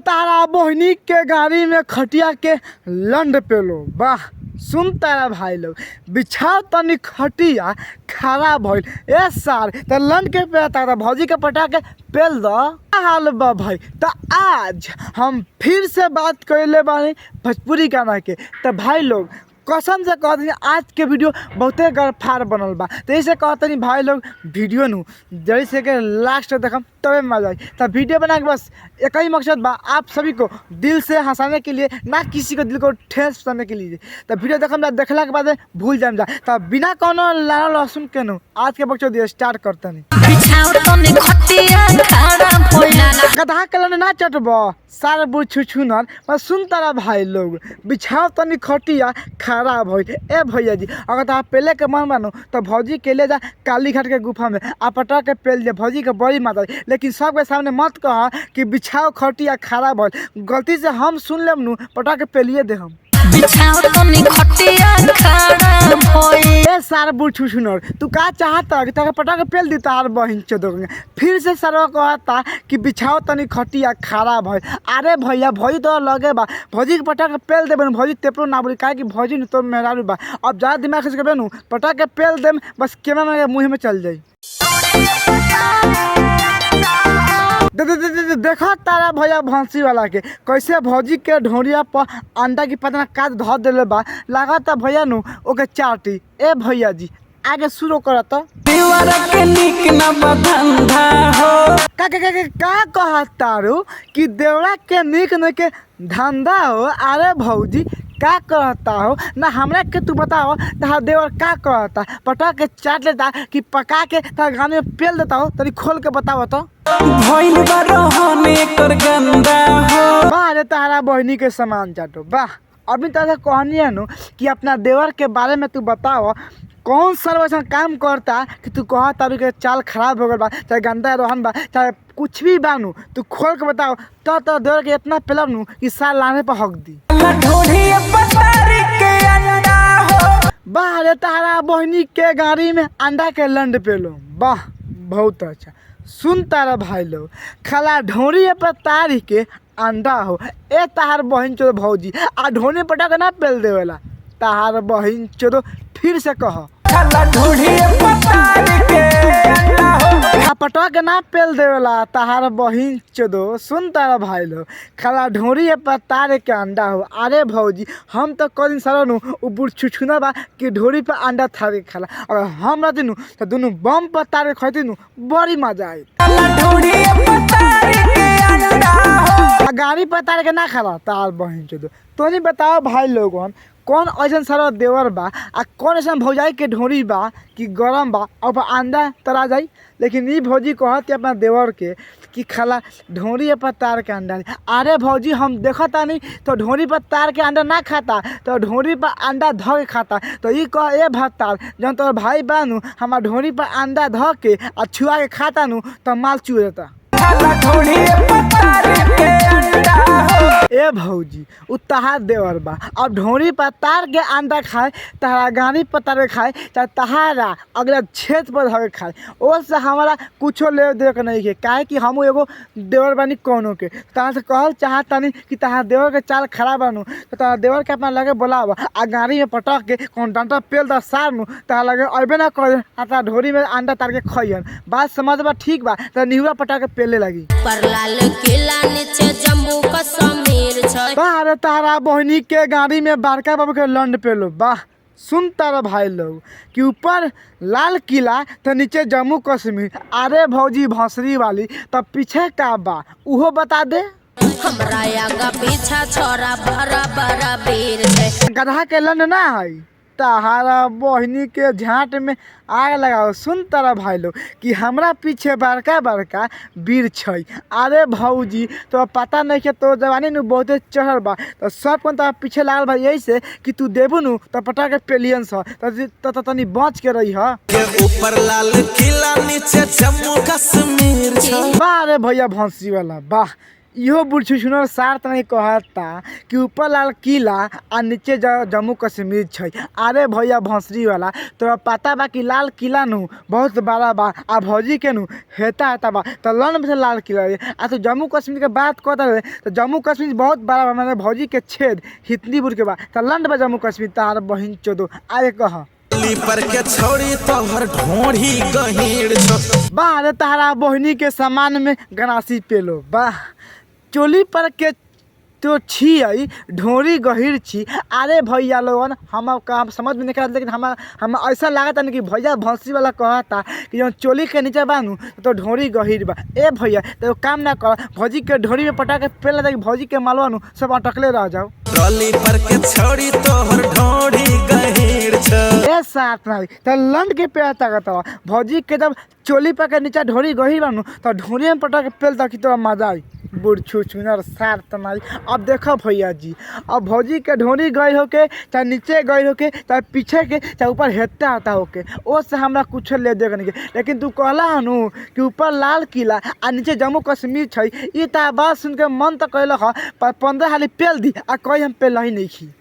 तारा बहनी के गाड़ी में खटिया के लंड पेलो वाह। सुन तारा भाई लोग बिछाओ तनी खटिया खड़ा भइल ए सार त लंड के पे तारा भौजी के पटा के पेल दो हाल बा भाई। तो आज हम फिर से बात करले बानी भोजपुरी गाना के। तो भाई लोग कसम से कहते आज के वीडियो बहुते गरफार बनल बा। तो इसे कहते भाई लोग वीडियो नु जल्दी से के लास्ट देखम तबे मजा आई। तो वीडियो बना के बस एक ही मकसद बा, आप सभी को दिल से हंसाने के लिए, ना किसी को दिल को ठेस पहुंचाने के लिए। तो वीडियो देखम देखला के बाद भूल जाम जा। तो बिना कोनो लाल लहसुन के नु आज के बक्चो दिए स्टार्ट करते नहीं। गधा के लने ना चटबो सार बुढ़ छुछुनर बस। सुन तारा भाई लोग बिछाओ तनी खटिया खड़ा भइल ए भैया जी। अगर आप पहले के मन मानो तो भौजी के ले जा काली घाट के गुफा में आ पटा के पेल दे भौजी के बड़ी माता। लेकिन सबके सामने मत कह कि बिछाओ खटिया खड़ा भइल। गलती से हम सुन लेम नु पटा के पेलिए दे हम। ए सार बुढ़ छुछुनर तू का चाहता कि ताके पटा के पेल दी तार बहिन चोदोगे। फिर से सरवा कहता कि बिछाओ तनी खटिया खड़ा भइल। अरे भैया भौजी तो लगे बा, भौजी के पटा के पेल देबे भौजी तेपरो ना बोली काहे कि भौजी न तो मेहरारू बा। अब ज्यादा दिमाग से करबे नु पटा के पेल देम बस केना में मुंह में चल जाई। देखा तारा भैया भैंसी वाला के कैसे भौजी के ढोरिया पर अंडा की पतना काट धर देले बा। लागता भैया नु ओके चाटी। ए भैया जी आगे शुरू करत का कहतारू कि देवरा के निक न के धंधा हो। अरे भौजी का कहता हो ना हमरा के तू बताओ तहार देवर का कहता। पटा के चाट लेता कि पका के तार गाने में पेल देता हो तरी खोल के बताओ तो। भइल बा रहने कर गंदा हो। वाह रे तारा बहनी के सामान चाटो वाह। अभी तरह कहनी है नु कि अपना देवर के बारे में तू बताओ कौन सा वैसा काम करता कि तू कह तारू के चाल खराब हो गल बा, चाहे गंदा रोहन बा, चाहे कुछ भी बानू तू खोल के बताओ। तो देवर के इतना पेलब नु कि साल लाने पर हक दी। वाह रे तारा बहनी के गाड़ी में अंडा के लंड पेलो वाह बहुत अच्छा। सुन तारा भाई लोग खाला ढोरी पर तारी के अंडा हो ए तार बहन चो भौजी आ ढोनी पटा के ना पेल देवेला तार बहन चो। फिर से कह पटा के ना पेल देवेला तार बहिन चोदो। सुन तारा भाई लो खाला ढोरी पर तारे के अंडा हो। अरे भौजी हम तो कल दिन सारा नु बुढ़ छुछुना बा कि ढोरी पर अंडा थारे खाला। अगर हम रहती नु तो दोनों बम पर तारे खैती नु बड़ी मजा आई। गाड़ी पर तारे के ना खाला तार बहिन चोदो। तो नहीं बताओ भाई लोगन कौन ऐसा सारा देवर बा आ कौन ऐसा भौजाई के ढोरी बा कि गरम बा और अंडा तरा जाई। लेकिन ये भौजी कहती अपना देवर के कि खाला ढोरी पर तार के अंडा। अरे भौजी हम देखता नहीं तो ढोरी पर तार के अंडा ना खाता तो ढोरी पर अंडा ध के खाता। तो ये कह ए भत्तार जब तोर भाई बानू हमार ढोरी पर अंडा ध के आ छुआ के खाता नु तो माल चू देता। ए भौजी उ तहार देवर बा अब ढोरी पर तार के अंडा खाए तहारा गाड़ी पर तार खाए चाहे तहारा अगला छेद पर धर खाए ओसे हमारा कुछो ले दे के नहीं है। काहे कि हम एगो देवर बानी कोनो के तहां से कहल चाहतानी कि तहार देवर के चाल खराब बानू तो तहार देवर के अपना लगे बोलावा आ गाड़ी में पटक के कौन डंटा पेल दा सार नु तहार लगे अबे ना कर आ तहार ढोरी में अंडा तार के खइयन। बात समझ बा ठीक बा त निहुरा पटा के पेले लगी। पर लाल किला नीचे जम्बू का समीर बाहर तारा बहनी के गाड़ी में बड़का बाबू के लंड पेलो वाह। सुन तारा भाई लोग कि ऊपर लाल किला तो नीचे जम्मू कश्मीर। अरे भौजी भौसरी वाली तब पीछे का बा उहो बता दे। हमरा आगा पीछा छोरा बड़ा बड़ा वीर है। गधा के लंड ना है तारा बहनी के झाट में आग लगाओ। सुन तारा भाई लोग कि हमरा पीछे बड़का बड़का वीर छै। अरे भौजी तो पता नहीं कि तो जवानी नु बहुते चढ़ल बा तो सब कौन तो पीछे लागल बा यही से कि तू देबू नु तो पटा के पेलियन सा तो तनी बच के रही है। ऊपर लाल किला नीचे जम्मू कश्मीर वाह रे भैया भौंसी वाला वाह। इहो बुढ़ी सुनर सार नहीं कहता कि ऊपर लाल किला आ नीचे जम्मू कश्मीर छै। अरे भैया भोंसरी वाला तोरा पता बा कि लाल किला नु बहुत बड़ा बा आ भौजी के नु हेता बा तो लन से लाल किला आ तो जम्मू कश्मीर के बात कहता रहे तो जम्मू कश्मीर बहुत बड़ा बा मैंने भौजी के छेद हितनीपुर के बा तो लन बा जम्मू कश्मीर तार बहिन चोदो आगे कह पर के छोड़ी तोहर ढोढ़ी गहीर छो। वाह रे तारा बहिनी के सामान में गनासी पेलो वाह चोली पर के तो छी ढोरी गहीर छी। अरे भैया लोगन हम काम समझ में नहीं करते लेकिन हम ऐसा लागत है कि भैया भौंसी वाला कहता कि जब चोली के नीचे बानू तो ढोरी गहीर बा। ए भैया तो काम ना कर भौजी के ढोरी में पटा के पेल कि भौजी के मालवानू सब अटकले रह जाओ। ट्रॉली पर के छोड़ी तोहर ढोढ़ी गहीर छो। ए साथ नहीं तो लंड के पे ताकत भौजी के जब चोली पर के नीचे ढोरी गहीर बानू तो ढोरी में पटा के पेल कि तोरा मजा आई बुढ़ छुछुनर सार तनाई। अब देखो भैया जी अब भौजी के ढोरी गई होके चाहे नीचे गई होके चाहे पीछे के चाहे ऊपर हेता होता होके ओ से हमरा कुछ ले दे के लेकिन तू कहला हनु कि ऊपर लाल किला आ नीचे जम्मू कश्मीर छै। ई बात सुन के मन तो कहल 15 हाली पेल दी आ कहीं हम पेल ही नहीं खी।